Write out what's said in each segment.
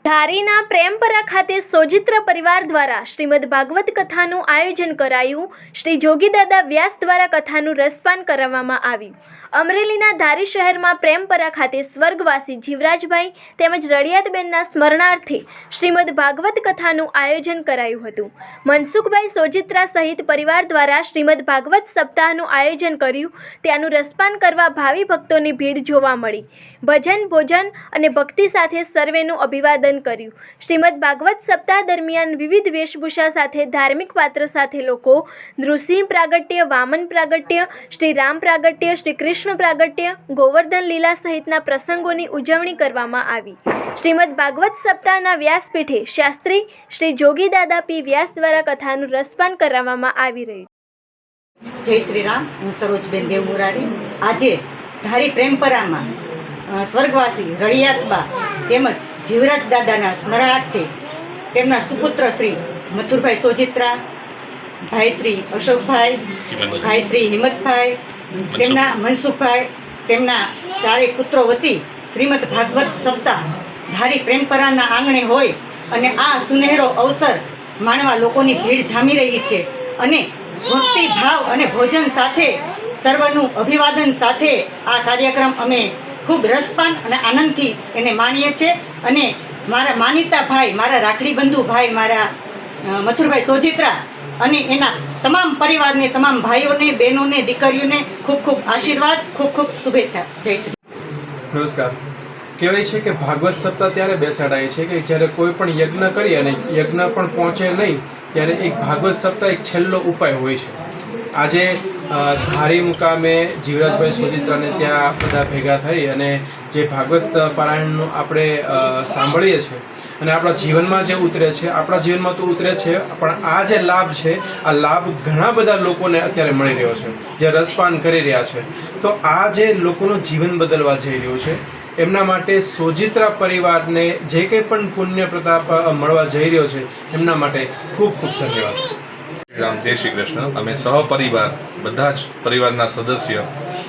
ધારીના પ્રેમપરા ખાતે સોજિત્ર પરિવાર દ્વારા શ્રીમદ ભાગવત કથાનું આયોજન કરાયું। શ્રી જોગીદાદા વ્યાસ દ્વારા કથાનું રસપાન કરાવવામાં આવ્યું। અમરેલીના ધારી શહેરમાં પ્રેમપરા ખાતે સ્વર્ગવાસી જીવરાજભાઈ તેમજ રળિયાતબેનના સ્મરણાર્થે શ્રીમદ ભાગવત કથાનું આયોજન કરાયું હતું। મનસુખભાઈ સોજિત્રા સહિત પરિવાર દ્વારા શ્રીમદ ભાગવત સપ્તાહનું આયોજન કર્યું। ત્યાંનું રસપાન કરવા ભાવિ ભક્તોની ભીડ જોવા મળી। ભજન ભોજન અને ભક્તિ સાથે સર્વેનું અભિવાદન કર્યું। શ્રીમદ ભાગવત સપ્તાહ દરમિયાન વિવિધ વેશભૂષા સાથે ધાર્મિક પાત્ર સાથે લોકો નૃસિંહ પ્રાગટ્ય, વામન પ્રાગટ્ય, શ્રી રામ પ્રાગટ્ય, શ્રી કૃષ્ણ પ્રાગટ્ય, ગોવર્ધન લીલા સહિતના પ્રસંગોની ઉજવણી કરવામાં આવી। શ્રીમદ ભાગવત સપ્તાહના વ્યાસપીઠે શાસ્ત્રી શ્રી જોગીદાદા પી વ્યાસ દ્વારા કથાનું રસપાન કરાવવામાં આવી રહ્યું। જય શ્રી રામ। હું સરોજબેન દેવમુરારી। આજે ધારી પ્રેમપરામાં સ્વર્ગવાસી રળિયાતબા તેમજ જીવરાજ દાદાના સ્મરણાર્થે તેમના સુપુત્ર શ્રી મથુરભાઈ સોજિત્રા, ભાઈ શ્રી અશોકભાઈ, ભાઈ શ્રી હિંમતભાઈ, તેમના મનસુખભાઈ, તેમના ચારેય પુત્રો વતી શ્રીમદ ભાગવત સપ્તાહ ધારી પ્રેમપરાના આંગણે હોય અને આ સુનહેરો અવસર માણવા લોકોની ભીડ જામી રહી છે અને ભક્તિ ભાવ અને ભોજન સાથે સર્વનું અભિવાદન સાથે આ કાર્યક્રમ અમે ખૂબ રસપાન અને આનંદથી એને માણીએ છીએ અને મારા માનીતા ભાઈ, મારા રાખડી બંધુ ભાઈ, મારા મથુરભાઈ સોજિત્રા અને એના તમામ પરિવારને, તમામ ભાઈઓને, બહેનોને, દીકરીઓને ખૂબ ખૂબ આશીર્વાદ, ખૂબ ખૂબ શુભેચ્છા। જય શ્રી નમસ્કાર। કહેવાય છે કે ભાગવત સપ્તાહ ત્યારે બેસાડાય છે કે જ્યારે કોઈ પણ યજ્ઞ કરીએ અને યજ્ઞ પણ પહોંચે નહીં ત્યારે એક ભાગવત સપ્તાહ એક છેલ્લો ઉપાય હોય છે। આજે ધારી મુકામે જીવરાજભાઈ સોજિત્રાને ત્યાં બધા ભેગા થઈ અને જે ભાગવત પારાયણનું આપણે સાંભળીએ છીએ અને આપણા જીવનમાં જે ઉતરે છે, આપણા જીવનમાં તો ઉતરે છે, પણ આ જે લાભ છે આ લાભ ઘણા બધા લોકોને અત્યારે મળી રહ્યો છે જે રસપાન કરી રહ્યા છે। તો આ જે લોકોનું જીવન બદલવા જઈ રહ્યું છે એમના માટે સોજિત્રા પરિવારને જે કંઈ પણ પુણ્ય પ્રતાપ મળવા જઈ રહ્યો છે એમના માટે ખૂબ ખૂબ ધન્યવાદ। રામ, જય શ્રી કૃષ્ણ। અમે સહપરિવાર બધા જ પરિવારના સદસ્ય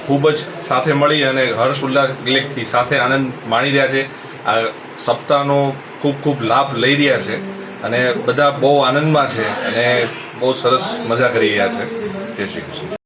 ખૂબ જ સાથે મળી અને હર્ષ ઉલ્લાસથી સાથે આનંદ માણી રહ્યા છે। આ સપ્તાહનો ખૂબ ખૂબ લાભ લઈ રહ્યા છે અને બધા બહુ આનંદમાં છે અને બહુ સરસ મજા કરી રહ્યા છે। જય શ્રી કૃષ્ણ।